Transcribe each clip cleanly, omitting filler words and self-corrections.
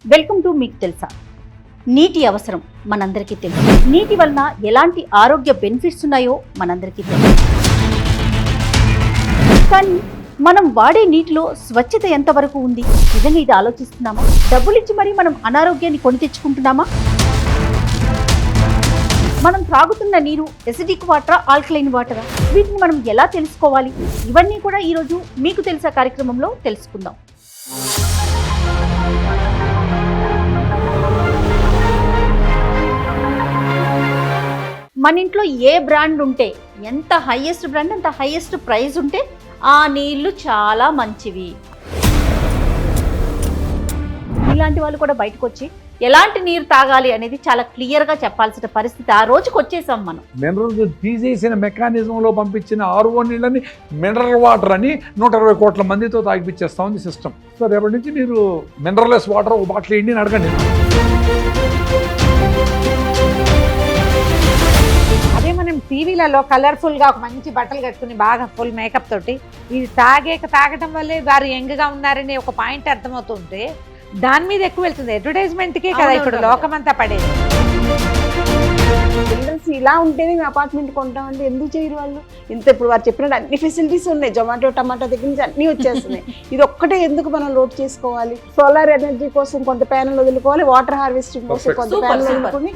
Welcome to మీకు తెలుసా. నీటి అవసరం మనందరికీ తెలుసు. నీటి వలన ఎలాంటి ఆరోగ్య బెనిఫిట్స్ ఉన్నాయో మనందరికీ తెలుసు. కానీ మనం వాడే నీటిలో స్వచ్ఛత ఎంతవరకు ఉంది? నిజంగా ఇది ఆలోచిస్తున్నామా? డబ్బులు ఇచ్చి మరీ మనం అనారోగ్యాన్ని కొని తెచ్చుకుంటున్నామా? మనం త్రాగుతున్న నీరు ఎసిడిక్ వాటరా, ఆల్కలైన్ వాటరా? వీటిని మనం ఎలా తెలుసుకోవాలి? ఇవన్నీ కూడా ఈరోజు మీకు తెలుసా కార్యక్రమంలో తెలుసుకుందాం. మన ఇంట్లో ఏ బ్రాండ్ ఉంటే, ఎంత హైయెస్ట్ బ్రాండ్ అంత హైయెస్ట్ ప్రైస్ ఉంటే ఆ నీళ్లు చాలా మంచివి. ఇలాంటి వాళ్ళు కూడా బయటకు వచ్చి ఎలాంటి నీరు తాగాలి అనేది చాలా క్లియర్గా చెప్పాల్సిన పరిస్థితి ఆ రోజుకి వచ్చేసాం మనం. మినరల్స్ తీసేసిన మెకానిజంలో పంపించిన ఆర్ఓ నీళ్ళని మినరల్ వాటర్ అని 120 కోట్ల మందితో తాగిపించేస్తా ఉంది సిస్టమ్. సో రేపటి నుంచి మీరు మినరల్లెస్ వాటర్ ఒక బాటిల్ వేయండి అని అడగండి. అదే మనం టీవీలలో కలర్ఫుల్ గా ఒక మంచి బట్టలు కట్టుకుని బాగా ఫుల్ మేకప్ తోటి ఇది తాగటం వల్లే వారు యంగ్గా ఉన్నారని ఒక పాయింట్ అర్థమవుతుంటే దాని మీద ఎక్కువ వెళ్తుంది. అడ్వర్టైజ్మెంట్కే కదా ఇప్పుడు లోకమంతా పడేది. మినరల్స్ ఇలా ఉంటేనే మేము అపార్ట్మెంట్ కొంటామంటే ఎందుకు చేయరు వాళ్ళు? ఇంత ఇప్పుడు వారు చెప్పినట్టు అన్ని ఫెసిలిటీస్ ఉన్నాయి, జొమాటో టమాటో దగ్గర నుంచి అన్నీ వచ్చేస్తున్నాయి. ఇది ఒక్కటే ఎందుకు మనం లోడ్ చేసుకోవాలి? సోలార్ ఎనర్జీ కోసం కొంత ప్యానల్ వదులుకోవాలి, వాటర్ హార్వెస్టింగ్ కోసం కొంత ప్యానల్ వదులుకొని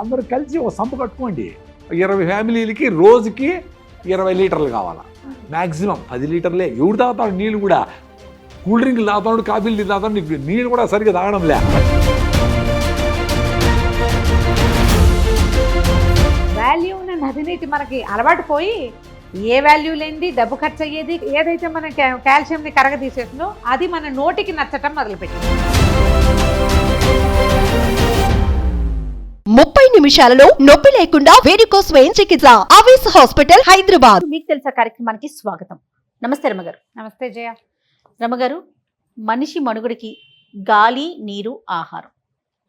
అందరూ కలిసి ఒక సంప కట్టుకోండి. 20 ఫ్యామిలీలకి రోజుకి 20 లీటర్లు కావాలా, మ్యాక్సిమం 10 లీటర్లే. ఎవడు తాగుతాడు నీళ్ళు కూడా? కూల్ డ్రింక్లు తాగుతాడు, కాఫీలు తాగుతాడు, నీకు నీళ్ళు కూడా సరిగ్గా తాగడం లే. వాల్యూ ఉన్న నదినీటి మనకి అలవాటు పోయి ఏ వాల్యూ లేనిది డబ్బు ఖర్చు అయ్యేది ఏదైతే మన కాల్షియంని కరగ తీసేస్తుందో అది మన నోటికి నచ్చటం మొదలుపెట్టింది. 30 నిమిషాలలో నొప్పి లేకుండా వేడికోస్ వెయిన్ చికిత్స ఆవేశ హాస్పిటల్ హైదరాబాద్. మీకు తెలుసా కార్యక్రమానికి స్వాగతం. నమస్తే రమగారు. నమస్తే జయ. రమగారు, మనిషి మనుగడకి గాలి, నీరు, ఆహారం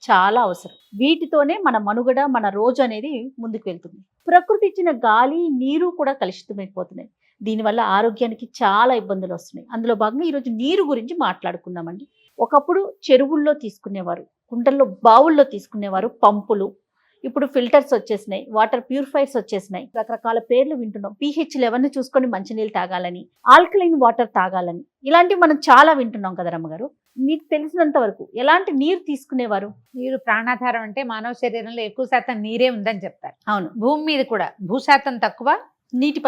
చాలా అవసరం. వీటితోనే మన మనుగడ, మన రోజు అనేది ముందుకు వెళ్తుంది. ప్రకృతి ఇచ్చిన గాలి, నీరు కూడా కలుషితమైపోతున్నాయి. దీనివల్ల ఆరోగ్యానికి చాలా ఇబ్బందులు వస్తున్నాయి. అందులో భాగంగా ఈరోజు నీరు గురించి మాట్లాడుకుందామండి. ఒకప్పుడు చెరువుల్లో తీసుకునేవారు, కుంటల్లో బావుల్లో తీసుకునేవారు, పంపులు. ఇప్పుడు ఫిల్టర్స్ వచ్చేసినాయి, వాటర్ ప్యూరిఫైర్స్ వచ్చేసినాయి, రకరకాల పేర్లు వింటున్నాం. pH లెవెల్ని చూసుకొని మంచినీళ్ళు తాగాలని, ఆల్కలైన్ వాటర్ తాగాలని, ఇలాంటివి మనం చాలా వింటున్నాం కదా రమ్మగారు. మీకు తెలిసినంత వరకు ఎలాంటి నీరు తీసుకునేవారు? నీరు ప్రాణాధారం అంటే మానవ శరీరంలో ఎక్కువ శాతం నీరే ఉందని చెప్తారు. అవును, భూమి మీద కూడా భూశాతం తక్కువ, నీటి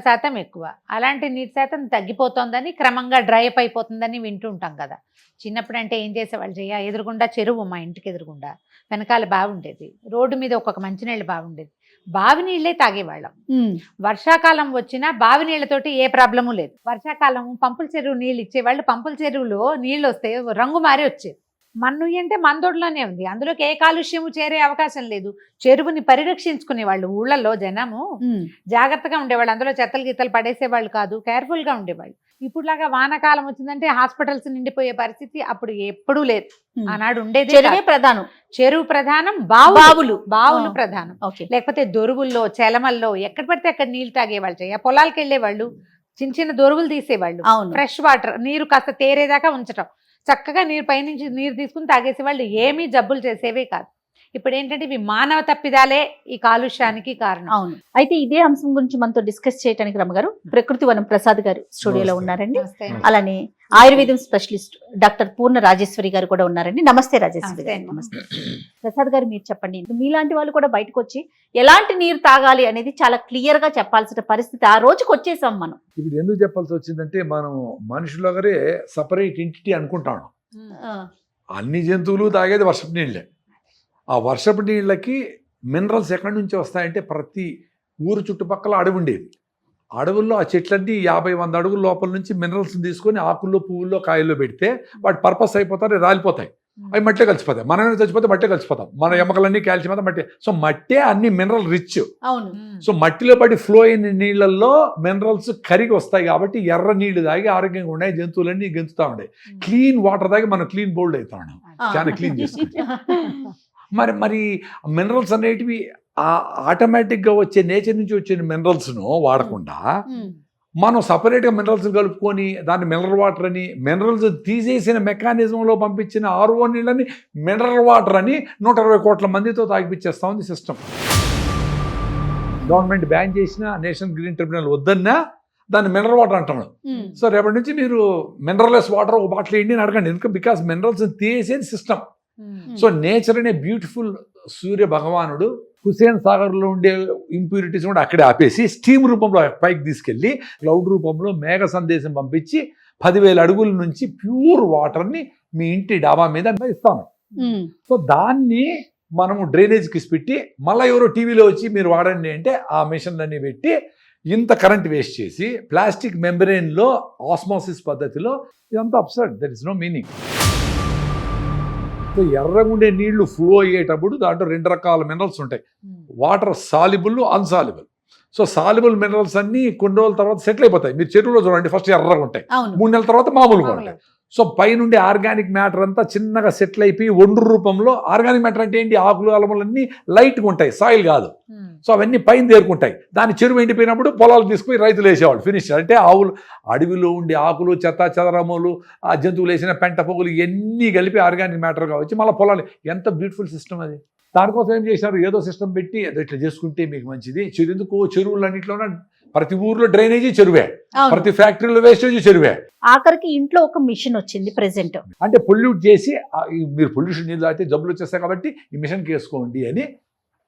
శాతం ఎక్కువ. అలాంటి నీటి శాతం తగ్గిపోతుందని, క్రమంగా డ్రై అప్ అయిపోతుందని వింటూ ఉంటాం కదా. చిన్నప్పుడు అంటే ఏం చేసేవాళ్ళు జయ? ఎదురుగుండా చెరువు, మా ఇంటికి ఎదురుగుండా వెనకాల బావి ఉండేది, రోడ్డు మీద ఒక్కొక్క మంచినీళ్ళ బావి ఉండేది. బావి నీళ్ళే తాగేవాళ్ళం. వర్షాకాలం వచ్చినా బావి నీళ్లతోటి ఏ ప్రాబ్లము లేదు. వర్షాకాలం పంపుల చెరువు నీళ్ళు ఇచ్చేవాళ్ళు. పంపుల చెరువులో నీళ్ళు వస్తే రంగు మారి వచ్చేది. మన్ను అంటే మందొడ్లోనే ఉంది, అందులోకి ఏ కాలుష్యము చేరే అవకాశం లేదు. చెరువుని పరిరక్షించుకునే వాళ్ళు ఊళ్ళల్లో జనము జాగ్రత్తగా ఉండేవాళ్ళు. అందులో చెత్తలు గీతలు పడేసేవాళ్ళు కాదు, కేర్ఫుల్ గా ఉండేవాళ్ళు. ఇప్పుడులాగా వానాకాలం వచ్చిందంటే హాస్పిటల్స్ నిండిపోయే పరిస్థితి అప్పుడు ఎప్పుడూ లేదు. ఆనాడు ఉండేది ప్రధానం చెరువు ప్రధానం, బావులు ప్రధానం. లేకపోతే దొరువుల్లో, చెలమల్లో ఎక్కడ పడితే అక్కడ నీళ్లు తాగేవాళ్ళు. పొలాలకు వెళ్ళేవాళ్ళు, చిన్న చిన్న దొరువులు తీసేవాళ్ళు. ఫ్రెష్ వాటర్, నీరు కాస్త తేరేదాకా ఉంచటం, చక్కగా నీరు పైనుంచి నీరు తీసుకుని తాగేసేవాళ్ళు. ఏమీ జబ్బులు చేసేవే కాదు. ఇప్పుడు ఏంటంటే ఇవి మానవ తప్పిదాలే ఈ కాలుష్యానికి కారణం. అవును. అయితే ఇదే అంశం గురించి మనతో డిస్కస్ చేయడానికి రమ్మగారు ప్రకృతి వనం ప్రసాద్ గారు స్టూడియోలో ఉన్నారండి. అలానే ఆయుర్వేదం స్పెషలిస్ట్ డాక్టర్ పూర్ణ రాజేశ్వరి గారు కూడా ఉన్నారండి. నమస్తే రాజేశ్వరి గారు. నమస్తే ప్రసాద్ గారు, మీరు చెప్పండి. మీలాంటి వాళ్ళు కూడా బయటకు వచ్చి ఎలాంటి నీరు తాగాలి అనేది చాలా క్లియర్ గా చెప్పాల్సిన పరిస్థితి ఆ రోజుకి వచ్చేసాం మనం. ఇప్పుడు ఎందుకు చెప్పాల్సి వచ్చిందంటే మనం మనుషులగరే సపరేట్ ఎంటిటీ అనుకుంటాను. అన్ని జంతువులు తాగేది వర్షపు నీళ్ళే. ఆ వర్షపు నీళ్ళకి మినరల్స్ ఎక్కడి నుంచి వస్తాయంటే ప్రతి ఊరు చుట్టుపక్కల అడవి ఉండేది. అడవుల్లో ఆ చెట్లన్నీ 50-100 అడుగుల లోపల నుంచి మినరల్స్ తీసుకొని ఆకుల్లో, పువ్వుల్లో, కాయల్లో పెడితే వాటి పర్పస్ అయిపోతారు, రాలిపోతాయి. అవి మట్టే కలిసిపోతాయి. మనమే చచ్చిపోతే మట్టే కలిసిపోతాం. మన ఎముకలన్నీ కాల్షియం అంతా మట్టే. సో మట్టే అన్ని మినరల్ రిచ్. అవును. సో మట్టిలో పడి ఫ్లో అయిన నీళ్ళల్లో మినరల్స్ కరిగి వస్తాయి కాబట్టి ఎర్ర నీళ్లు తాగి ఆరోగ్యంగా ఉన్నాయి. జంతువులన్నీ గెంతుతా ఉన్నాయి. క్లీన్ వాటర్ తాగి మనం క్లీన్ బౌల్డ్ అవుతా ఉన్నాం, చాలా క్లీన్ చేసుకుంటాం. మరి మినరల్స్ అనేటివి ఆటోమేటిక్గా వచ్చే నేచర్ నుంచి వచ్చిన మినరల్స్ను వాడకుండా మనం సపరేట్గా మినరల్స్ కలుపుకొని దాన్ని మినరల్ వాటర్ అని, మినరల్స్ తీసేసిన మెకానిజంలో పంపించిన ఆర్ఓ నీళ్ళని మినరల్ వాటర్ అని 120 కోట్ల మందితో తాగిపించేస్తా ఉంది సిస్టమ్. గవర్నమెంట్ బ్యాన్ చేసిన, నేషనల్ గ్రీన్ ట్రిబ్యునల్ వద్దన్నా దాన్ని మినరల్ వాటర్ అంటున్నాడు. సో రేపటి నుంచి మీరు మినరల్లెస్ వాటర్ ఒక బాటిల్ వేయండి అని అడగండి. ఎందుకంటే బికాస్ మినరల్స్ తీసేది సిస్టమ్. సో నేచర్ అనే బ్యూటిఫుల్ సూర్య భగవానుడు హుసేన్ సాగర్లో ఉండే ఇంప్యూరిటీస్ కూడా అక్కడే ఆపేసి స్టీమ్ రూపంలో పైకి తీసుకెళ్ళి క్లౌడ్ రూపంలో మేఘ సందేశం పంపించి 10,000 అడుగుల నుంచి ప్యూర్ వాటర్ని మీ ఇంటి డాబా మీద ఇస్తాము. సో దాన్ని మనము డ్రైనేజ్కి పెట్టి మళ్ళీ ఎవరో టీవీలో వచ్చి మీరు వాడండి అంటే ఆ మిషన్లన్నీ పెట్టి ఇంత కరెంట్ వేస్ట్ చేసి ప్లాస్టిక్ మెంబ్రెయిన్లో ఆస్మోసిస్ పద్ధతిలో ఇదంతా absurd. That is no meaning. So ఎర్రగుండే నీళ్లు ఫ్లో అయ్యేటప్పుడు దాంట్లో 2 రకాల మినరల్స్ ఉంటాయి. Water soluble, insoluble. So soluble minerals అన్ని కొన్ని రోజుల తర్వాత సెటిల్ అయిపోతాయి. మీరు చెరువులో చూడండి, ఫస్ట్ ఎర్రగా ఉంటాయి, 3 నెలల తర్వాత మామూలుగా ఉంటాయి. సో పైనుండి ఆర్గానిక్ మ్యాటర్ అంతా చిన్నగా సెటిల్ అయిపోయి ఒండ్రు రూపంలో, ఆర్గానిక్ మ్యాటర్ అంటే ఏంటి, ఆకులు అలములన్నీ లైట్గా ఉంటాయి, సాయిల్ కాదు. సో అవన్నీ పైన తేరుకుంటాయి. దాన్ని చెరువు ఎండిపోయినప్పుడు పొలాలు తీసుకుని రైతులు వేసేవాళ్ళు, ఫినిష్. అంటే ఆవులు అడవిలో ఉండే ఆకులు, చెత్త చెదరములు, ఆ జంతువులు వేసిన పెంట పొగులు ఇవన్నీ కలిపి ఆర్గానిక్ మ్యాటర్గా వచ్చి మళ్ళీ పొలాలు. ఎంత బ్యూటిఫుల్ సిస్టమ్ అది. దానికోసం ఏం చేశారు, ఏదో సిస్టమ్ పెట్టి ఇట్లా చేసుకుంటే మీకు మంచిది. ఎందుకు చెరువులన్నింటిలోనే ప్రతి ఊర్లో డ్రైనేజీ చెరువే, ప్రతి ఫ్యాక్టరీలో వేస్టేజ్ చెరువే. ఆఖరికి ఇంట్లో ఒక మిషన్ వచ్చింది ప్రెసెంట్. అంటే పొల్యూట్ చేసి మీరు పొల్యూషన్ నీళ్ళు తాగితే జబ్బులు వచ్చేస్తాయి కాబట్టి ఈ మిషన్కి వేసుకోండి అని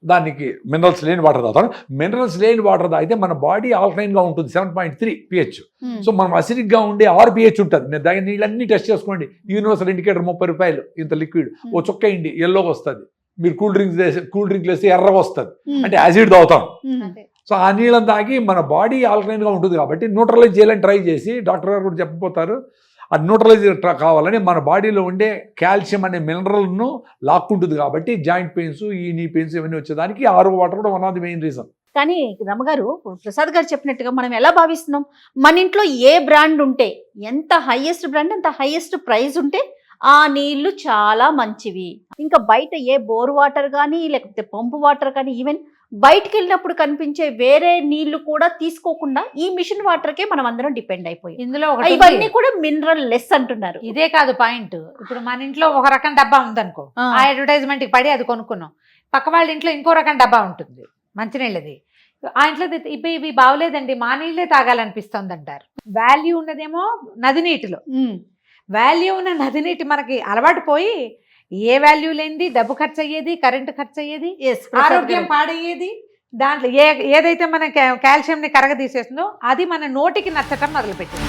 దానికి మినరల్స్ లేని వాటర్ తాగుతాను. మినరల్స్ లేని వాటర్ తాగితే మన బాడీ ఆల్కలైన్గా ఉంటుంది, 7.3 pH. సో మనం అసిడిక్గా ఉండే 6 pH ఉంటుంది. నేను దాని నీళ్ళన్నీ టెస్ట్ చేసుకోండి. యూనివర్సల్ ఇండికేటర్ 30 రూపాయలు ఇంత లిక్విడ్. ఓ చుక్క ఇండి ఎల్లోకి వస్తుంది. మీరు కూల్ డ్రింక్స్ వేస్తే ఎర్రగా వస్తుంది, అంటే యాసిడ్ తాగుతాం. సో ఆ నీళ్ళని తాగి మన బాడీ ఆల్కలైన్గా ఉంటుంది కాబట్టి న్యూట్రలైజ్ చేయాలని ట్రై చేసి డాక్టర్ గారు కూడా చెప్పబోతారు. ఆ న్యూట్రలైజ్ కావాలని మన బాడీలో ఉండే కాల్షియం అనే మినరల్ను లాక్కుంటుంది కాబట్టి జాయింట్ పెయిన్స్, ఈ నీ పెయిన్స్ ఇవన్నీ వచ్చేదానికి ఆర్ఓ వాటర్ కూడా one of the main reason. కానీ రమగారు, ప్రసాద్ గారు చెప్పినట్టుగా మనం ఎలా భావిస్తున్నాం, మన ఇంట్లో ఏ బ్రాండ్ ఉంటే, ఎంత హైయెస్ట్ బ్రాండ్ అంత హైయెస్ట్ ప్రైస్ ఉంటే ఆ నీళ్లు చాలా మంచివి. ఇంకా బయట ఏ బోర్ వాటర్ కానీ లేకపోతే పంపు వాటర్ కానీ, ఈవెన్ బయటికి వెళ్ళినప్పుడు కనిపించే వేరే నీళ్లు కూడా తీసుకోకుండా ఈ మిషన్ వాటర్కే మనం అందరం డిపెండ్ అయిపోయి, ఇందులో ఇవన్నీ కూడా మినరల్ లెస్ అంటున్నారు. ఇదే కాదు పాయింట్. ఇప్పుడు మన ఇంట్లో ఒక రకం డబ్బా ఉందనుకో, ఆ అడ్వర్టైజ్మెంట్ కి పడి అది కొనుక్కున్నాం. పక్క వాళ్ళ ఇంట్లో ఇంకో రకం డబ్బా ఉంటుంది మంచినీళ్ళది. ఆ ఇంట్లో ఇవి బాగోలేదండి, మా నీళ్ళే తాగాలనిపిస్తుంది అంటారు. వాల్యూ ఉన్నదేమో నది నీటిలో, వాల్యూ ఉన్న నది నీటి మనకి అలవాటు పోయి ఏ వాల్యూ లేనిది, డబ్బు ఖర్చు అయ్యేది, కరెంటు ఖర్చు అయ్యేది, ఆరోగ్యం పాడయ్యేది. దాంట్లో ఏదైతే మన కాల్షియంని కరగ తీసేస్తుందో అది మన నోటికి నచ్చటం మొదలుపెట్టింది.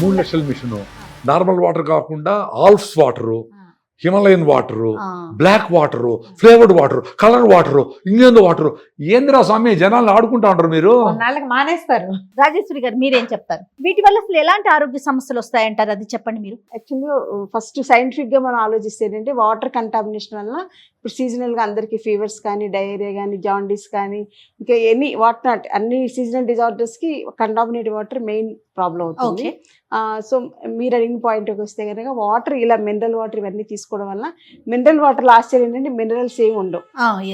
3 లక్షల మిషను, నార్మల్ వాటర్ కాకుండా Alps water, Himalayan water, black water, flavoured water, colour water, England water. ఏందిరా స్వామి, జనాలను ఆడుకుంటా ఉంటారు మీరు. నాళ్ళకి మానేస్తారు. రాజేశ్వరి గారు మీరేం చెప్తారు, వీటి వల్ల అసలు ఎలాంటి ఆరోగ్య సమస్యలు వస్తాయంటారు, అది చెప్పండి మీరు. యాక్చువల్గా ఫస్ట్ సైంటిఫిక్గా మనం ఆలోచిస్తే ఏంటంటే వాటర్ కంటామినేషన్ వల్ల ఇప్పుడు సీజనల్గా అందరికీ ఫీవర్స్ కానీ, డయేరియా కానీ, జాండీస్ కానీ, ఇంకా ఎనీ వాట్ నాట్ అన్ని సీజనల్ డిజార్డర్స్కి కంటామినేటెడ్ వాటర్ మెయిన్ ప్రాబ్లం అవుతుంది. సో మీరు అడిగిన పాయింట్కి వస్తే కనుక వాటర్ ఇలా మినరల్ వాటర్ ఇవన్నీ తీసుకోవడం వల్ల, మినరల్ వాటర్ లాస్ట్ ఇయర్ ఏంటంటే మినరల్స్ ఏమి ఉండవు,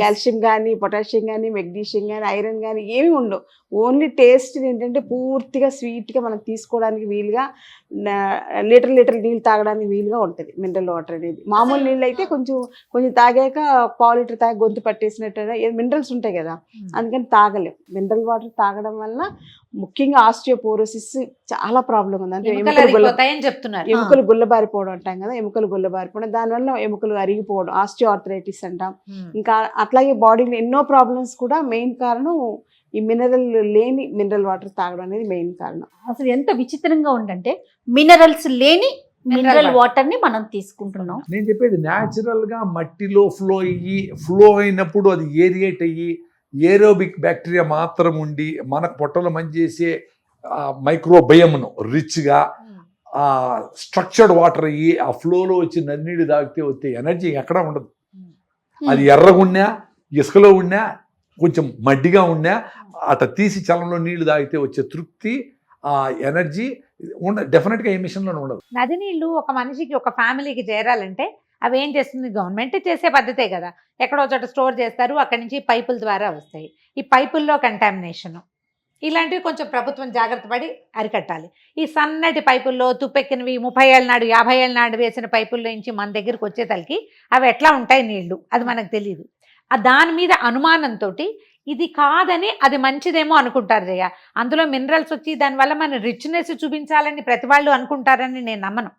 కాల్షియం కానీ, పొటాషియం కానీ, మెగ్నీషియం కానీ, ఐరన్ కానీ ఏమి ఉండవు. ఓన్లీ టేస్ట్ ఏంటంటే పూర్తిగా స్వీట్గా మనం తీసుకోవడానికి వీలుగా, లీటర్ నీళ్ళు తాగడానికి వీలుగా ఉంటుంది మినరల్ వాటర్ అనేది. మామూలు నీళ్ళు అయితే కొంచెం తాగాక పావు లీటర్ తాగి గొంతు పట్టేసినట్టు మినరల్స్ ఉంటాయి కదా, అందుకని తాగలేం. మినరల్ వాటర్ తాగడం వల్ల ముఖ్యంగా ఆస్టియోపోరోసిస్ చాలా ప్రాబ్లం ఉంది. అంటే ఎముకలు గుల్లబారిపోవడం అంటాం కదా, ఎముకలు గుల్లబారిపోవడం, దానివల్ల ఎముకలు అరిగిపోవడం, ఆస్టియో ఆర్థరైటిస్ అంటాం. ఇంకా అట్లాగే బాడీలో ఎన్నో ప్రాబ్లమ్స్ కూడా మెయిన్ కారణం ఈ లేని మినరల్ వాటర్ తాగడం అనేది మెయిన్ కారణం. అసలు ఎంత విచిత్రంగా ఉందంటే మినరల్స్ లేని మినరల్ వాటర్ ని మనం తీసుకుంటున్నాం. నేను చెప్పేది న్యాచురల్ గా మట్టిలో ఫ్లో అయినప్పుడు అది ఏరియేట్ అయ్యి ఏరోబిక్ బ్యాక్టీరియా మాత్రం ఉండి మనకు పొట్టలో మంచి చేసే మైక్రోబయమ్ను రిచ్గా స్ట్రక్చర్డ్ వాటర్ అయ్యి ఆ ఫ్లోలో వచ్చి నన్నీళ్ళు తాగితే వచ్చే ఎనర్జీ ఎక్కడా ఉండదు. అది ఎర్రగున్నా, ఇసుకలో ఉన్నా, కొంచెం మడ్డిగా ఉన్నా, అట్లా తీసి చలంలో నీళ్లు తాగితే వచ్చే తృప్తి, ఆ ఎనర్జీ డెఫినెట్గా ఏ మిషన్లోనే ఉండదు. నది నీళ్లు ఒక మనిషికి, ఒక ఫ్యామిలీకి చేరాలంటే అవి ఏం చేస్తుంది, గవర్నమెంట్ చేసే పద్ధతే కదా. ఎక్కడో చోట స్టోర్ చేస్తారు, అక్కడి నుంచి పైపుల ద్వారా వస్తాయి. ఈ పైపుల్లో కంటామినేషన్, ఇలాంటివి కొంచెం ప్రభుత్వం జాగ్రత్త పడి అరికట్టాలి. ఈ సన్నటి పైపుల్లో తుప్పెక్కినవి 30 ఏళ్ళ నాడు 50 ఏళ్ళ నాడు వేసిన పైపుల్లో నుంచి మన దగ్గరికి వచ్చేతలకి అవి ఎట్లా ఉంటాయి నీళ్లు అది మనకు తెలియదు. దాని మీద అనుమానంతో ఇది కాదని అది మంచిదేమో అనుకుంటారు జయ. అందులో మినరల్స్ వచ్చి దానివల్ల మన రిచ్నెస్ చూపించాలని ప్రతి వాళ్ళు అనుకుంటారని నేను నమ్మను.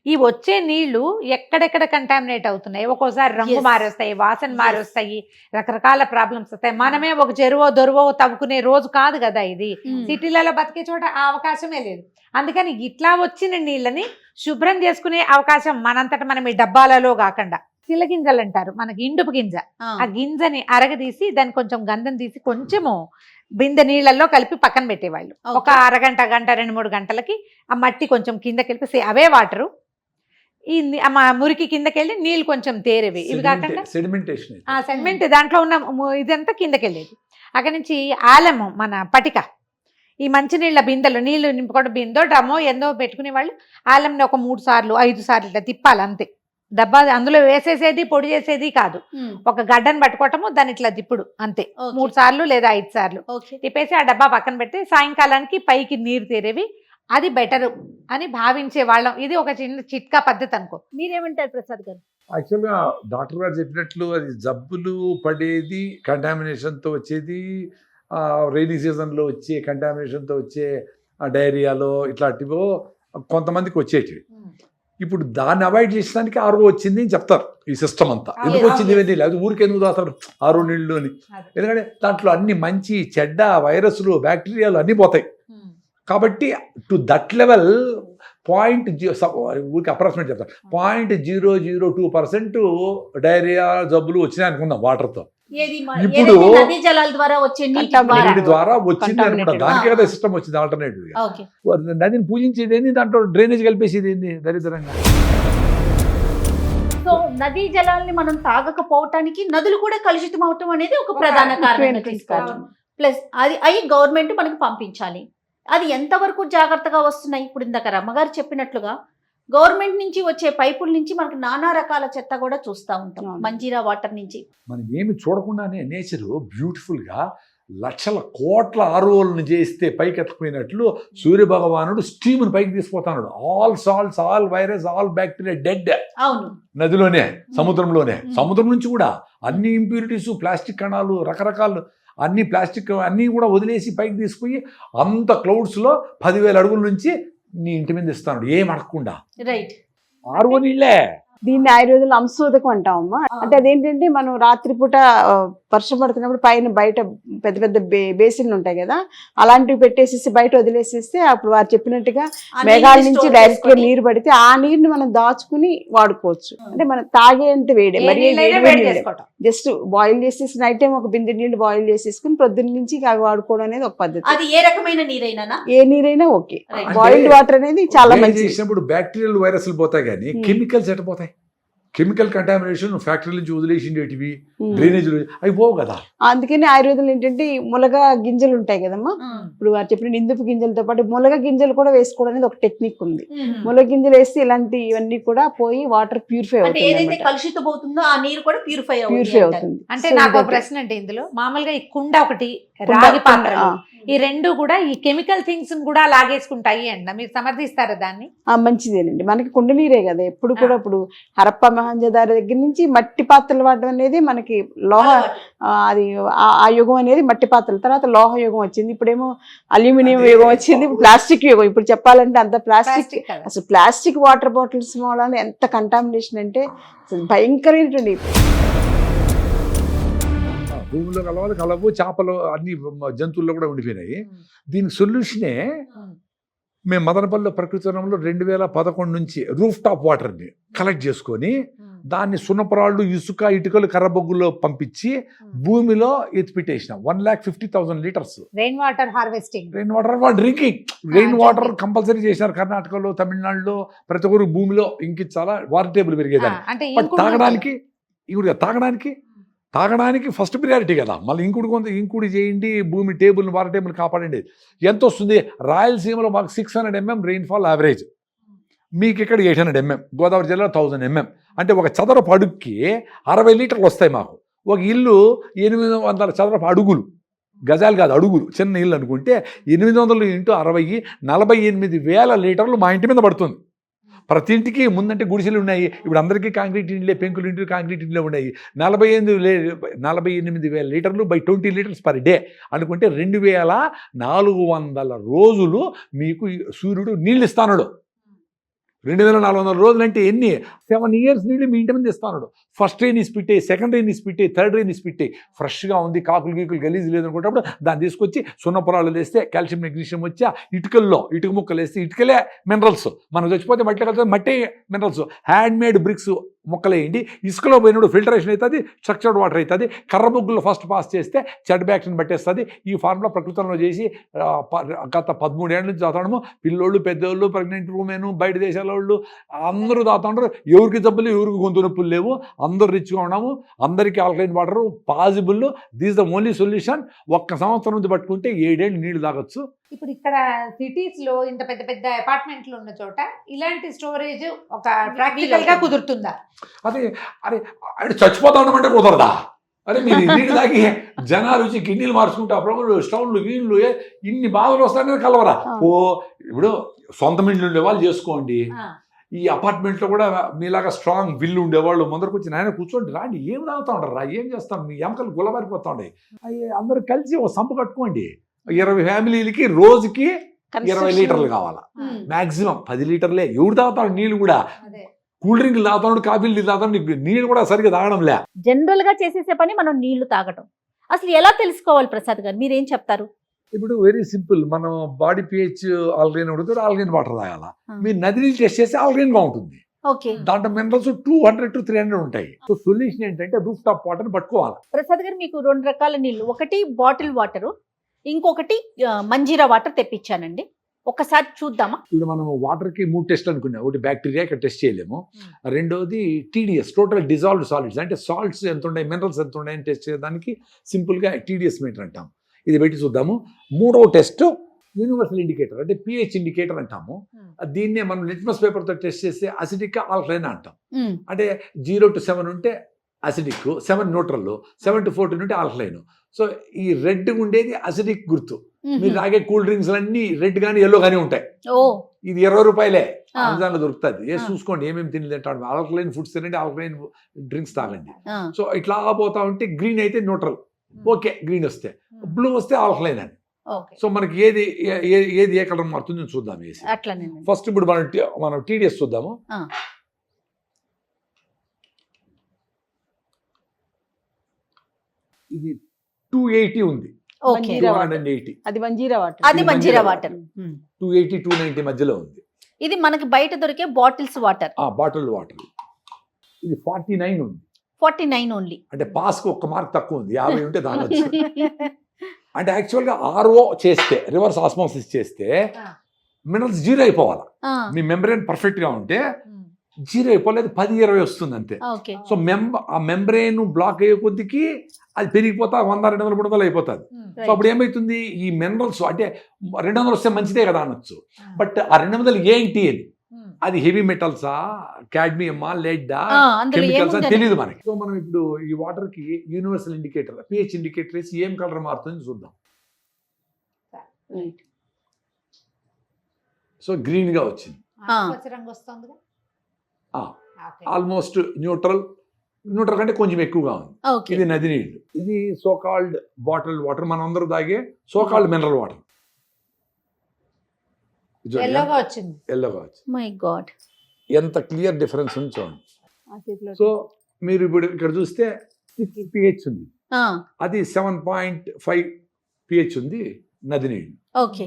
ఈ వచ్చే నీళ్లు ఎక్కడెక్కడ కంటామినేట్ అవుతున్నాయి, ఒక్కోసారి రంగు మారేస్తాయి, వాసన మారేస్తాయి, రకరకాల ప్రాబ్లమ్స్ వస్తాయి. మనమే ఒక చెరువో దొరువో తవ్వుకునే రోజు కాదు కదా ఇది. సిటీలలో బతికే చోట ఆ అవకాశమే లేదు. అందుకని ఇట్లా వచ్చిన నీళ్ళని శుభ్రం చేసుకునే అవకాశం మనంతట మనం ఈ డబ్బాలలో కాకుండా తిలగింజలు అంటారు, మనకి ఇండుపు గింజ, ఆ గింజని అరగదీసి దాన్ని కొంచెం గంధం తీసి కొంచెము బిందె నీళ్ళల్లో కలిపి పక్కన పెట్టేవాళ్ళు. ఒక అరగంట గంట 2-3 గంటలకి ఆ మట్టి కొంచెం కిందకి వెళ్ళి అవే వాటరు ఈ మురికి కిందకి వెళ్ళి నీళ్ళు కొంచెం తేరేవి. ఇవి కాకుండా సెడిమెంట్ దాంట్లో ఉన్న ఇదంతా కిందకి వెళ్ళేది. అక్కడి నుంచి ఆలము మన పటిక, ఈ మంచినీళ్ళ బిందెలు నీళ్లు నింపుకోవడం బిందో డ్రమ్మో ఎందో పెట్టుకునే వాళ్ళు ఆలంని ఒక 3 సార్లు 5 సార్లు ఇట్లా తిప్పాలి అంతే. డబ్బా అందులో వేసేసేది పొడి చేసేది కాదు. ఒక గడ్డను పట్టుకోవటము దాని ఇట్లా తిప్పుడు అంతే. 3 సార్లు లేదా 5 సార్లు తిప్పేసి ఆ డబ్బా పక్కన పెట్టి సాయంకాలానికి పైకి నీరు తేరేవి. అది బెటరు అని భావించే వాళ్ళం. ఇది ఒక చిన్న చిట్కా పద్ధతి అనుకో. మీరేమంటారు ప్రసాద్ గారు? యాక్చువల్గా డాక్టర్ గారు చెప్పినట్లు అది జబ్బులు పడేది కంటామినేషన్తో వచ్చేది, రైనీ సీజన్లో వచ్చే కంటామినేషన్తో వచ్చే డైరియాలో ఇట్లాంటివో కొంతమందికి వచ్చేటివి. ఇప్పుడు దాన్ని అవాయిడ్ చేసడానికి ఆరో వచ్చింది అని చెప్తారు ఈ సిస్టమ్ అంతా. ఎందుకు వచ్చింది ఇవన్నీ లేదు, ఊరికి ఎందుకు దాస్తారు ఆరో నీళ్ళు అని. ఎందుకంటే దాంట్లో అన్ని మంచి చెడ్డ వైరస్లు బ్యాక్టీరియాలు అన్నీ పోతాయి. కాబట్టి టు దట్ లెవెల్ ఊరికి అప్రాక్సిమేట్ చెప్తారు 0.002% డైరియా జబ్బులు వచ్చినాయి అనుకుందాం వాటర్తో. ఇప్పుడు నదీ జలాల ద్వారా వచ్చే నీటి ద్వారా వచ్చింది అనుకుంటా. దానికే కదా సిస్టమ్ వచ్చింది ఆల్టర్నేటివ్ గా. నదిని పూజించేది ఏంది, దాంట్లో డ్రైనేజ్ కలిపేసేది ఏంది దరిద్రంగా. సో నదీ జలాల్ని మనం తాగకపోవటానికి నదులు కూడా కలుషితం అవటం అనేది ఒక ప్రధాన కారణం తీసుకోవాలి. ప్లస్ అవి గవర్నమెంట్ మనకు పంపించాలి. అది ఎంతవరకు జాగ్రత్తగా వస్తున్నాయి? ఇప్పుడు ఇందాక రమ్మగారు చెప్పినట్లుగా గవర్నమెంట్ నుంచి వచ్చే పైపుల నుంచి మనకు నానా రకాల చెత్త కూడా చూస్తూ ఉంటాం. మంజీరా వాటర్ నుంచి మనం ఏమి చూడకుండానే నేచర్ బ్యూటిఫుల్గా లక్షల కోట్ల ఆర్ఓలను చేస్తే పైకి ఎత్తకపోయినట్లు సూర్యభగవానుడు స్టీమ్ని పైకి తీసుకుపోతాడు. All salts, all virus, all bacteria dead. అవును, నదిలోనే, సముద్రంలోనే. సముద్రం నుంచి కూడా అన్ని ఇంప్యూరిటీస్, ప్లాస్టిక్ కణాలు, రకరకాలు అన్ని ప్లాస్టిక్ అన్నీ కూడా వదిలేసి పైకి తీసుకుపోయి అంత క్లౌడ్స్లో 10,000 అడుగుల నుంచి నీ ఇంటి మీద ఇస్తాడు ఏం అడగకుండా. రైట్, ఆర్ఓ నీళ్ళే. దీన్ని ఆయుర్వేదంలో అంశోదకం అంటామమ్మా. అంటే అదేంటంటే మనం రాత్రిపూట వర్షం పడుతున్నప్పుడు పైన బయట పెద్ద పెద్ద బేసిన్లు ఉంటాయి కదా, అలాంటివి పెట్టేసేసి బయట వదిలేసేస్తే అప్పుడు వారు చెప్పినట్టుగా మేఘాల నుంచి డైరెక్ట్ గా నీరు పడితే ఆ నీరుని మనం దాచుకుని వాడుకోవచ్చు. అంటే మనం తాగేంత వేడి, మరి జస్ట్ బాయిల్ చేసేసి నైట్ టైం ఒక బిందె నీళ్ళు బాయిల్ చేసేసుకుని ప్రొద్దున నుంచి అవి వాడుకోవడం అనేది ఒక పద్ధతి. అది ఏ రకమైన నీరైనా, ఏ నీరైనా ఓకే. బాయిల్డ్ వాటర్ అనేది చాలా మంచిది. బ్యాక్టీరియల్ వైరస్లు పోతాయి కానీ కెమికల్స్ ఎట్ట పోతాయి? కెమికల్ కంటామినేషన్ ఫ్యాక్టరీ నుంచి వదిలేసిండేటివి డ్రైనేజీలు అవి పోవు కదా. అందుకని ఆయుర్వేదంలో ఏంటంటే ములగ గింజలు ఉంటాయి కదమ్మా, ఇప్పుడు వారు చెప్పిన ఇందుపు గింజలతో పాటు ములగ గింజలు కూడా వేసుకోవడం అనేది ఒక టెక్నిక్ ఉంది. ములగ గింజలు వేస్తే ఇలాంటి ఇవన్నీ కూడా పోయి వాటర్ ప్యూరిఫై అవుతుంది, కలుషితమవుతుందో ఆ నీరు కూడా ప్యూరిఫై అవుతుంది. అంటే నాకు ప్రశ్న అంటే ఇందులో మామూలుగా ఈ కుండ ఒకటి, రాగి పాత్ర, ఈ రెండు కూడా ఈ కెమికల్ థింగ్స్ కూడా లాగేసుకుంటాయి అంట. మీరు సమర్థిస్తారా దాన్ని? మంచిదేనండి, మనకి కుండ నీరే కదా ఎప్పుడు కూడా. ఇప్పుడు హరప్ప మహంజదారి దగ్గర నుంచి మట్టి పాత్రలు వాడడం అనేది మనకి లోహ, అది ఆ యుగం అనేది మట్టి పాత్రల తర్వాత లోహ యుగం వచ్చింది. ఇప్పుడేమో అల్యూమినియం యుగం వచ్చింది, ఇప్పుడు ప్లాస్టిక్ యుగం. ఇప్పుడు చెప్పాలంటే అంత ప్లాస్టిక్. అసలు ప్లాస్టిక్ వాటర్ బాటిల్స్ వల్ల ఎంత కంటామినేషన్ అంటే భయంకరమైనటువంటి. భూమిలో కలవు చేపలు అన్ని జంతువుల్లో కూడా ఉండిపోయినాయి. దీనికి సొల్యూషనే మేము మదనపల్లిలో ప్రకృతి వనంలో 2011 నుంచి రూఫ్ టాప్ వాటర్ని కలెక్ట్ చేసుకొని దాన్ని సున్నపురాళ్ళు, ఇసుక, ఇటుకలు, కర్రబొగ్గులో పంపించి భూమిలో ఎత్తిపెట్టేసినాం. 1,50,000 litres rain water harvesting, rain water drinking. Rain water compulsory చేసినారు కర్ణాటకలో, తమిళనాడులో. ప్రతి ఒక్కరు భూమిలో ఇంకించాలా, వాటర్ టేబుల్ పెరిగేదాన్ని. తాగడానికి ఫస్ట్ ప్రియారిటీ కదా. మళ్ళీ ఇంకుడు చేయండి, భూమి టేబుల్, వాటర్ టేబుల్ కాపాడండి. ఎంత వస్తుంది? రాయలసీమలో మాకు 600 mm రెయిన్ఫాల్ యావరేజ్, మీకు ఇక్కడ 800 mm, గోదావరి జిల్లాలో 1000 mm. అంటే ఒక చదరపు అడుగుకి 60 లీటర్లు వస్తాయి మాకు. ఒక ఇల్లు 800 చదరపు అడుగులు, గజాలు కాదు అడుగులు, చిన్న ఇల్లు అనుకుంటే 800 ఇంటూ 60 48,000 లీటర్లు మా ఇంటి మీద పడుతుంది. ప్రతి ఇంటికి ముందంటే గుడిసెలు ఉన్నాయి, ఇప్పుడు అందరికీ కాంక్రీట్ ఇండ్లే, పెంకులు ఇంటి కాంక్రీట్ ఇండ్లే ఉన్నాయి. 48,000 లీటర్లు బై 20 లీటర్స్ పర్ డే అనుకుంటే 2,400 రోజులు మీకు సూర్యుడు నీళ్ళు ఇస్తాడు. 2,400 రోజులు అంటే ఎన్ని? 7 years నీళ్ళు మీ ఇంటి మీద ఇస్తాడు. ఫస్ట్ రెయిన్ ఇసి పెట్టే, సెకండ్ రెయిన్ ఇసి పెట్టే, థర్డ్ రెయిన్ ఇసి పెట్టే, ఫ్రెష్గా ఉంది, కాకులు గీకులు గలీజ్ లేదు అనుకున్నప్పుడు దాన్ని తీసుకొచ్చి సున్నపురాలు వేస్తే కాల్షియం మెగ్నీషియం వచ్చి ఇటుకల్లో ఇటుక ముక్కలు వేస్తే ఇటుకలే మినరల్స్. మనం చచ్చిపోతే మట్టిలో కలిసి మట్టి మినరల్స్. హ్యాండ్ మేడ్ బ్రిక్స్ ముక్కలేయండి, ఇసుకలో పోయినప్పుడు ఫిల్టరేషన్ అవుతుంది, స్ట్రక్చర్డ్ వాటర్ అవుతుంది. కర్ర బొగ్గులు ఫస్ట్ పాస్ చేస్తే చెడ్ బ్యాక్టీరియా పట్టేస్తుంది. ఈ ఫార్ములా ప్రకృతంలో చేసి గత 13 ఏళ్ళ నుంచి చదవడము. పిల్లోళ్ళు, పెద్దోళ్ళు, ప్రెగ్నెంట్ ఉమెన్, బయట దేశాల వాళ్ళు అందరూ తాగుతుంటారు. ఎవరికి జబ్బులు, ఎవరికి గొంతు నొప్పులు లేవు, అందరూ రిచ్గా ఉన్నాము, అందరికీ alkaline water possible. This the only solution. ఒక్క సంవత్సరం నుంచి పట్టుకుంటే 7 ఏళ్ళు నీళ్లు తాగొచ్చు. ఇప్పుడు ఇక్కడ సిటీస్ లో ఇంత పెద్ద పెద్ద అపార్ట్మెంట్లు ఉన్న చోట ఇలాంటి స్టోరేజ్ ఒక ప్రాక్టికల్ గా కుదురుతుందా? అదే అరే అంటే చచ్చిపోతా ఉన్నామంటే కుదరదా? అరే మీరు నీళ్ళు తాగి జనాలు వచ్చి కిడ్నీలు మార్చుకుంటే అప్పుడు స్టౌన్లు గీళ్ళు ఇన్ని బాధలు వస్తాయని కలవరా? ఓ ఇప్పుడు సొంత ఇల్లు ఉండే వాళ్ళు చేసుకోండి. ఈ అపార్ట్మెంట్లో కూడా మీలాగా స్ట్రాంగ్ విల్లు ఉండేవాళ్ళు ముందరకు వచ్చి నాయన కూర్చోండి, రాండి, ఏం తాగుతా ఉంటారు రా, ఏం చేస్తాం, మీ ఎముకలు గుల్లబారిపోతా ఉండే. అవి అందరూ కలిసి ఓ సంపు కట్టుకోండి. 20 ఫ్యామిలీలకి రోజుకి 20 లీటర్లు కావాలా, మాక్సిమం 10 లీటర్లే. ఎవడు తాగుతాడు నీళ్ళు కూడా? కూల్ డ్రింక్లు తాగుతాడు, కాఫీలు తాగుతాడు, నీళ్ళు కూడా సరిగ్గా తాగడంలే. జనరల్ గా చేసేసే పని మనం నీళ్లు తాగటం. అసలు ఎలా తెలుసుకోవాలి ప్రసాద్ గారు, మీరేం చెప్తారు? ఇప్పుడు వెరీ సింపుల్. మనం బాడీ pH ఆల్కలైన్ ఉడుతుంది, ఆల్కలైన్ వాటర్ తాగాల. మీరు నది నీళ్ళు టెస్ట్ చేస్తే ఆల్కలైన్ గా ఉంటుంది. ఓకే, దాంట్లో మినరల్స్ 200 to 300 ఉంటాయి. సో సొల్యూషన్ ఏంటంటే రూఫ్ టాప్ వాటర్ పట్టుకోవాలి. ప్రసాద్ గారు మీకు 2 రకాల నీళ్లు, ఒకటి బాటిల్ వాటర్, ఇంకొకటి మంజీరా వాటర్ తెప్పించానండి. ఒకసారి చూద్దామా? ఇప్పుడు మనం వాటర్కి 3 టెస్ట్లు అనుకున్నాం. ఒకటి బ్యాక్టీరియా, ఇక్కడ టెస్ట్ చేయలేము. రెండోది TDS, టోటల్ డిజాల్వ్డ్ సాలిడ్స్, అంటే సాల్ట్స్ ఎంత ఉన్నాయి, మినరల్స్ ఎంత ఉన్నాయని టెస్ట్ చేయడానికి సింపుల్గా TDS మీటర్ అంటాం. ఇది పెట్టి చూద్దాము. మూడవ టెస్ట్ యూనివర్సల్ ఇండికేటర్, అంటే pH ఇండికేటర్ అంటాము. దీన్నే మనం లిట్మస్ పేపర్తో టెస్ట్ చేస్తే అసిడిక్, ఆల్కలైన్ అంటాం. అంటే 0 to 7 ఉంటే అసిడిక్, 7 న్యూట్రల్, 7 to 14 ఉంటే ఆల్కలైన్. సో ఈ రెడ్ ఉండేది అసిడిక్ గుర్తు. మీరు తాగే కూల్ డ్రింక్స్ అన్ని రెడ్ కానీ ఎల్లో కానీ ఉంటాయి. ఇది 20 రూపాయలే అమెజాన్లో దొరుకుతుంది. చూసుకోండి ఏమేమి తిని తింటాడు. ఆల్కలైన్ ఫుడ్స్ తినండి, ఆల్కలైన్ డ్రింక్స్ తాగండి. సో ఇట్లా పోతా ఉంటే గ్రీన్ అయితే న్యూట్రల్, ఓకే, గ్రీన్ వస్తే, బ్లూ వస్తే ఆల్కలైన్ అని. సో మనకి ఏది ఏ కలర్ మారుతుంది చూద్దాం. ఫస్ట్ ఇప్పుడు మనం TDS చూద్దాము. ఇది 280 ఉంది, 280. అది మంజీరా వాటర్. 280 290 మధ్యలో ఉంది. ఇది మనకి బయట దొరికే బాటిల్స్ వాటర్. బాటిల్ వాటర్ ఇది 49 ఉంది. 49 ఓన్లీ. అంటే పాస్కి 1 మార్క్ తక్కువ ఉంది, 50 ఉంటే తాగొచ్చు. అంటే యాక్చువల్గా RO చేస్తే, రివర్స్ ఆస్మోసిస్ చేస్తే మినరల్స్ 0 అయిపోవాలి. మీ మెంబ్రెయిన్ పర్ఫెక్ట్ గా ఉంటే 0 అయిపోలేదు, 10-20 వస్తుంది అంతే. సో ఆ మెంబ్రెయిన్ బ్లాక్ అయ్యే కొద్దికి అది పెరిగిపోతా 100-200-300 అయిపోతుంది. సో అప్పుడు ఏమవుతుంది, ఈ మినరల్స్ అంటే 200 వస్తే మంచిదే కదా అనొచ్చు. బట్ ఆ 200 ఏంటి అని, అది హెవీ మెటల్సా, క్యాడ్మియమా, లెడ్డా, కెమికల్స్ అని తెలియదు మనకి. సో మనం ఇప్పుడు ఈ వాటర్ కి యూనివర్సల్ ఇండికేటర్, pH ఇండికేటర్ వేసి ఏం కలర్ మారుతుంది చూద్దాం. సో గ్రీన్ గా వచ్చింది, ఆల్మోస్ట్ న్యూట్రల్ కంటే కొంచెం ఎక్కువగా ఉంది. ఇది నది నీళ్ళు. ఇది సోకాల్డ్ బాటిల్ వాటర్, మనం అందరూ తాగే సోకాల్డ్ మినరల్ వాటర్. ఎల్లోగా వచ్చింది. మై గాడ్, ఎంత క్లియర్ డిఫరెన్స్ ఉంది చూడండి. సో మీరు ఇప్పుడు ఇక్కడ చూస్తే 6 pH ఉంది, అది 7.5 pH ఉంది నది నీళ్ళు. ఓకే,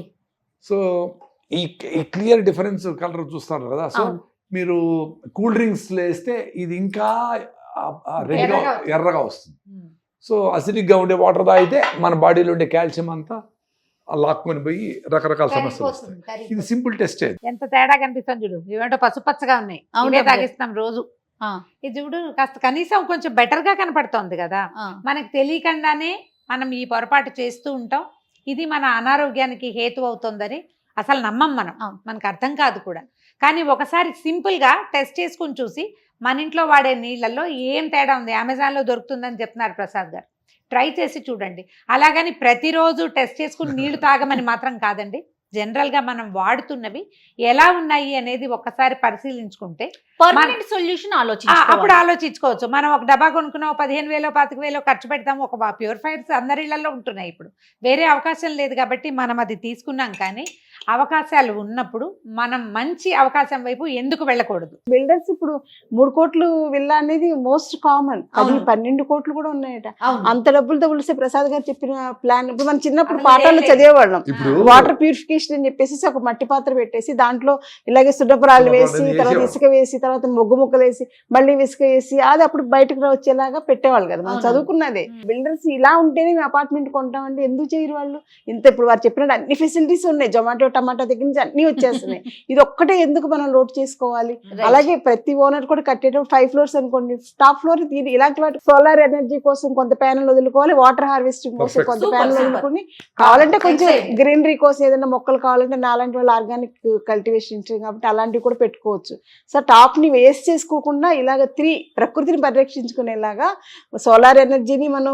సో ఈ క్లియర్ డిఫరెన్స్ కలర్ చూస్తారు కదా. సో మీరు కూల్ డ్రింక్స్ వేస్తే ఇది ఇంకా రెడ్గా ఎర్రగా వస్తుంది. సో అసిడిక్గా ఉండే వాటర్ తాగితే మన బాడీలో ఉండే కాల్షియం అంతా లాక్కొని పోయి రకరకాల సమస్యలు వస్తాయి. ఇది సింపుల్ టెస్ట్. ఎంత తేడా కనిపిస్తుంది చూడు, ఇవేంటో పసుపచ్చగా ఉన్నాయి, ఇవే తాగిస్తాం రోజు. ఇది చూడు కాస్త కనీసం కొంచెం బెటర్ గా కనపడుతోంది కదా. మనకు తెలియకుండానే మనం ఈ పొరపాటు చేస్తూ ఉంటాం. ఇది మన అనారోగ్యానికి హేతు అవుతుందని అసలు నమ్మం మనం, మనకు అర్థం కాదు కూడా. కానీ ఒకసారి సింపుల్ గా టెస్ట్ చేసుకుని చూసి మన ఇంట్లో వాడే నీళ్లలో ఏం తేడా ఉంది, అమెజాన్లో దొరుకుతుందని చెప్తున్నారు ప్రసాద్ గారు. ట్రై చేసి చూడండి. అలాగని ప్రతిరోజు టెస్ట్ చేసుకుని నీళ్లు తాగమని మాత్రం కాదండి. జనరల్గా మనం వాడుతున్నవి ఎలా ఉన్నాయి అనేది ఒక్కసారి పరిశీలించుకుంటే పర్మనెంట్ సొల్యూషన్ అప్పుడు ఆలోచించుకోవచ్చు. మనం ఒక డబ్బా కొనుక్కున్నాం, 15,000 25,000 ఖర్చు పెడతాము, ఒక ప్యూరిఫైర్స్ అందరి ఇళ్లలో ఉంటున్నాయి. ఇప్పుడు వేరే అవకాశం లేదు కాబట్టి మనం అది తీసుకున్నాం. కానీ అవకాశాలు ఉన్నప్పుడు మనం మంచి అవకాశం వైపు ఎందుకు వెళ్ళకూడదు? బిల్డర్స్ ఇప్పుడు 3 కోట్లు విల్లా అనేది మోస్ట్ కామన్. అది అవును. 12 కోట్లు కూడా ఉన్నాయట. అవును. అంత డబ్బులతో పిలిస్తే ప్రసాద్ గారు చెప్పిన ప్లాన్ ఇప్పుడు మనం చిన్నప్పుడు అసలు పాఠాలు లేదు. చదివేవాళ్ళం. ఇప్పుడు వాటర్ ప్యూరిఫికేషన్ అని చెప్పేసి ఒక మట్టి పాత్ర పెట్టేసి దాంట్లో ఇలాగే సున్నపురాలు వేసి సున్నపురాలు తర్వాత వేసేవాళ్ళు. ఇసుక వేసి తర్వాత మొగ్గు ముక్కలు వేసి మళ్ళీ ఇసుక వేసి అది అప్పుడు బయటకు వచ్చేలాగా పెట్టేవాళ్ళు కదా. మనం అవును. చదువుకున్నదే. బిల్డర్స్ ఇలా ఉంటేనే మేము అపార్ట్మెంట్ కొంటామంటే ఎందుకు చేయరు వాళ్ళు? ఇంత ఇప్పుడు వారు చెప్పినట్టు అన్ని ఫెసిలిటీస్ ఉన్నాయి. జొమాటో టమాటో దగ్గర నుంచి అన్ని వచ్చేస్తున్నాయి. ఇది ఒక్కటే ఎందుకు మనం లోడ్ చేసుకోవాలి? Right. అలాగే ప్రతి ఓనర్ కూడా కట్టేటప్పుడు 5 ఫ్లోర్స్ అనుకోండి, టాప్ ఫ్లోర్ ఇలాంటి వాటి సోలార్ ఎనర్జీ కోసం కొంత ప్యానల్ వదులుకోవాలి, వాటర్ హార్వెస్టింగ్ కోసం Perfect. కొంత Super, ప్యానల్ super. వదులుకొని కావాలంటే కొంచెం Excellent. గ్రీనరీ కోసం ఏదైనా మొక్కలు కావాలంటే నాలాంటి వాళ్ళు ఆర్గానిక్ కల్టివేషన్ కాబట్టి అలాంటివి కూడా పెట్టుకోవచ్చు. సో టాప్ ని వేస్ట్ చేసుకోకుండా ఇలాగ 3 ప్రకృతిని పరిరక్షించుకునేలాగా సోలార్ ఎనర్జీని మనం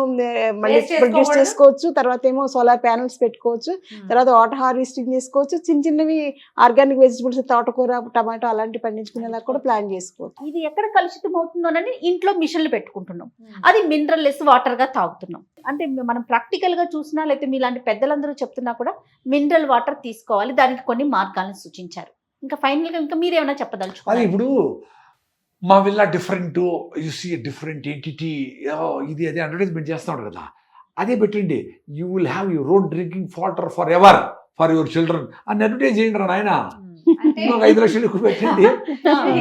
మళ్ళీ Waste ప్రొడ్యూస్ చేసుకోకూడదు. చేసుకోవచ్చు. తర్వాత ఏమో సోలార్ ప్యానల్స్ పెట్టుకోవచ్చు. తర్వాత వాటర్ హార్వెస్టింగ్ చేసుకోవచ్చు. చిన్న చిన్నవి ఆర్గానిక్ వెజిటబుల్స్, తోటకూర, టమాటో అలాంటివి పండించుకునేలా కూడా ప్లాన్ చేసుకోవచ్చు. ఇది ఎక్కడ కలుషితం అవుతుందోనని ఇంట్లో మిషన్లు పెట్టుకుంటున్నాం. అది మినరల్ లెస్ వాటర్ గా తాగుతున్నాం. అంటే మనం ప్రాక్టికల్ గా చూసినా లేకపోతే మీలాంటి పెద్దలందరూ చెప్తున్నా కూడా మినరల్ వాటర్ తీసుకోవాలి. దానికి కొన్ని మార్గాలను సూచించారు. ఇంకా ఫైనల్ గా ఇంకా మీరేమైనా అది చెప్పదలుచుకున్నారు? ఇప్పుడు మా villa different, you see different entity, ఇది అదే అడ్వర్టైజ్మెంట్ చేస్తున్నాడు కదా, అదే పెట్టండి. You will have your own drinking water forever for your children అని అడ్వర్టైజ్ చేయండి రా నాయన. అంటే ఇంకొక 5 లక్షలు ఎక్కువ పెట్టండి.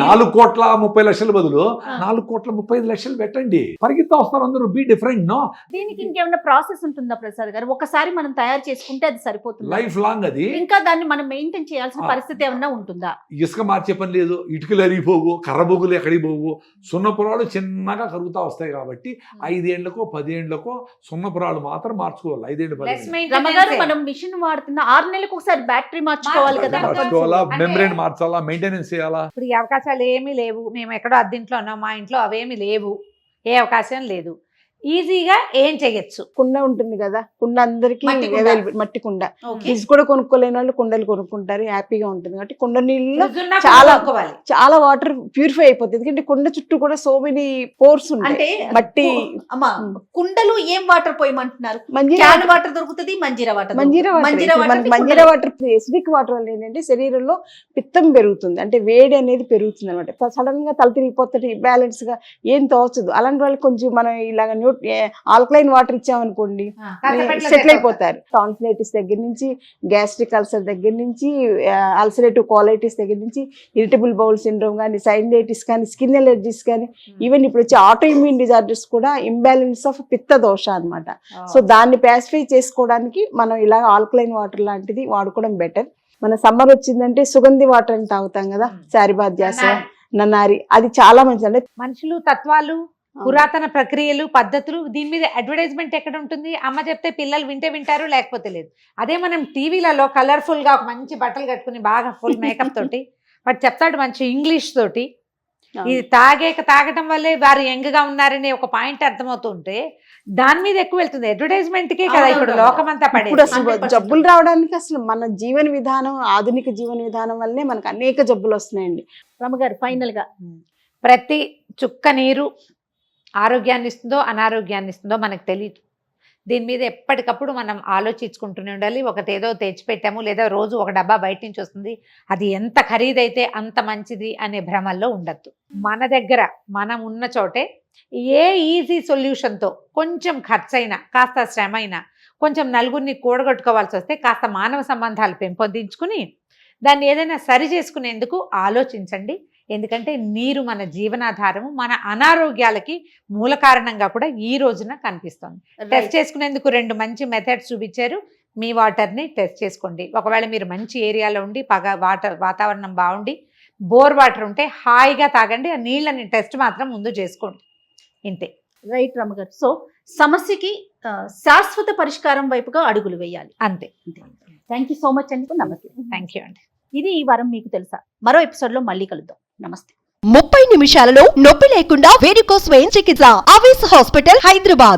4,30,00,000 బదులు 4,35,00,000 పెట్టండి. పరిగెత్తా వస్తారు అందరూ. Be different. నో, దీనికి ఇంకేమైనా ప్రాసెస్ ఉంటుందా ప్రసాద్ గారు? ఒకసారి మనం తయారు చేసుకుంటే అది సరిపోతుంది, లైఫ్ లాంగ్ అది. ఇంకా దాన్ని మనం మెయింటైన్ చేయాల్సిన పరిస్థితి ఏమన్నా ఉంటుందా? ఇసుక మార్చే పని లేదు, ఇటుకలు అరిగిపోవు, కర్రబొగ్గులు ఎక్కడికి పోవు, సున్నపురాలు చిన్నగా కరుగుతా వస్తాయి కాబట్టి 5 ఏళ్లకో 10 ఏళ్లకో సున్నపురాలు మాత్రం మార్చుకోవాలి. 5 ఏళ్ళు 10 less ఏళ్ళు maintenance రమగారు ఏ. మనం మిషన్ వాడుతున్న 6 నెలలకు ఒకసారి బ్యాటరీ మార్చుకోవాలి కదా. మార్చుకోవాలా, అంటే- మెమ్బ్రేన్ మార్చాలా, మెయింటెనెన్స్ చేయాలా. ఇప్పుడు ఈ అవకాశాలు ఏమీ లేవు, మేము ఎక్కడో అద్దెంట్లో ఉన్నాం, మా ఇంట్లో అవేమీ లేవు, ఏ అవకాశం లేదు, ఈజీగా ఏం చేయొచ్చు? కుండ ఉంటుంది కదా, కుండ అందరికి మట్టి కుండ. అవైలబుల్. మట్టి కుండ ఓకే. ఫ్రిడ్జ్ కూడా కొనుక్కోలేని వాళ్ళు కుండలు కొనుక్కుంటారు, హ్యాపీగా ఉంటుంది. కాబట్టి కుండ నీళ్ళలో రుజున్నా చాలా కొనుక్కోవాలి. చాలా వాటర్ ప్యూరిఫై అయిపోతుంది. ఎందుకంటే కుండ చుట్టూ కూడా సో మెనీ పోర్స్ ఉంటాయి. అంటే మట్టి అమ్మా కుండలు ఏం వాటర్ పోయమంటున్నారు? మంజీరా క్యాన్ వాటర్ దొరుకుతుంది, మంజీరా వాటర్ మంజీరా వాటర్ ఇప్పుడు మనకి మంజీరా వాటర్ ఎసిడిక్ వాటర్ వల్ల ఏంటంటే శరీరంలో పిత్తం పెరుగుతుంది, అంటే వేడి అనేది పెరుగుతుంది అనమాట. సడన్ గా తల తిరిగిపోతుంది, బ్యాలెన్స్ గా ఏం తోచదు. అలాంటి వాళ్ళకి కొంచెం మనం ఇలాగ ఆల్కలైన్ వాటర్ ఇచ్చామనుకోండి సెటిల్ అయిపోతారు. టాన్సిలైటిస్ దగ్గర నుంచి, గ్యాస్ట్రిక్ అల్సర్ దగ్గర నుంచి, అల్సరేటివ్ కోలైటిస్ దగ్గర నుంచి, ఇరిటబుల్ బౌల్ సిండ్రోమ్ కానీ, సైనలైటిస్ కానీ, స్కిన్ ఎలర్జీస్ కానీ, ఈవెన్ ఇప్పుడు వచ్చే ఆటో ఇమ్యూన్ డిజార్డర్స్ కూడా ఇంబ్యాలెన్స్ ఆఫ్ పిత్త దోష అన్నమాట. సో దాన్ని ప్యాసిఫై చేసుకోవడానికి మనం ఇలా ఆల్కలైన్ వాటర్ లాంటిది వాడుకోవడం బెటర్. మన సమ్మర్ వచ్చిందంటే సుగంధి వాటర్ అని తాగుతాం కదా, శారిబాధ్యాస, నన్నారి, అది చాలా మంచిది. అంటే మనుషులు, తత్వాలు, పురాతన ప్రక్రియలు, పద్ధతులు, దీని మీద అడ్వర్టైజ్మెంట్ ఎక్కడ ఉంటుంది? అమ్మ చెప్తే పిల్లలు వింటే వింటారు, లేకపోతే లేదు. అదే మనం టీవీలలో కలర్ఫుల్ గా ఒక మంచి బట్టలు కట్టుకుని బాగా ఫుల్ మేకప్ తోటి వాడు చెప్తాడు మంచి ఇంగ్లీష్ తోటి, ఇది తాగటం వల్లే వారు యంగ్ గా ఉన్నారని ఒక పాయింట్ అర్థమవుతుంటే దాని మీద ఎక్కువ వెళ్తుంది. అడ్వర్టైజ్మెంట్ కే కదా ఇప్పుడు లోకమంతా ఇప్పుడు పడేది. అసలు 100% జబ్బులు రావడానికి అసలు మన జీవన విధానం, ఆధునిక జీవన విధానం వల్లనే మనకు అనేక జబ్బులు వస్తున్నాయండి. రమగారు ఫైనల్ గా ప్రతి చుక్క నీరు ఆరోగ్యాన్ని ఇస్తుందో అనారోగ్యాన్ని ఇస్తుందో మనకు తెలియదు. దీని మీద ఎప్పటికప్పుడు మనం ఆలోచించుకుంటూనే ఉండాలి. ఒకటేదో తెచ్చిపెట్టాము లేదా రోజు ఒక డబ్బా బయట నుంచి వస్తుంది, అది ఎంత ఖరీదైతే అంత మంచిది అనే భ్రమల్లో ఉండద్దు. మన దగ్గర మనం ఉన్న చోటే ఏ ఈజీ సొల్యూషన్తో కొంచెం ఖర్చైనా, కాస్త శ్రమ అయినా, కొంచెం నలుగురిని కూడగొట్టుకోవాల్సి వస్తే కాస్త మానవ సంబంధాలు పెంపొందించుకుని దాన్ని ఏదైనా సరి చేసుకునేందుకు ఆలోచించండి. ఎందుకంటే నీరు మన జీవనాధారము, మన అనారోగ్యాలకి మూల కారణంగా కూడా ఈ రోజున కనిపిస్తుంది. టెస్ట్ చేసుకునేందుకు 2 మంచి మెథడ్స్ చూపించారు. మీ వాటర్ని టెస్ట్ చేసుకోండి. ఒకవేళ మీరు మంచి ఏరియాలో ఉండి వాతావరణం బాగుండి బోర్ వాటర్ ఉంటే హాయిగా తాగండి. ఆ నీళ్ళని టెస్ట్ మాత్రం ముందు చేసుకోండి. ఇంతే. రైట్ రమగారు. సో సమస్యకి శాశ్వత పరిష్కారం వైపుగా అడుగులు వేయాలి. అంతే. థ్యాంక్ యూ సో మచ్ అండి. నమస్తే. థ్యాంక్ యూ అండి. ఇది ఈ వారం మీకు తెలుసా. మరో ఎపిసోడ్ లో మళ్ళీ కలుద్దాం. నమస్తే. 30 నిమిషాలలో నొప్పి లేకుండా వేడికోస్ వెయిన్ చికిత్స. అవేస్ హాస్పిటల్, హైదరాబాద్.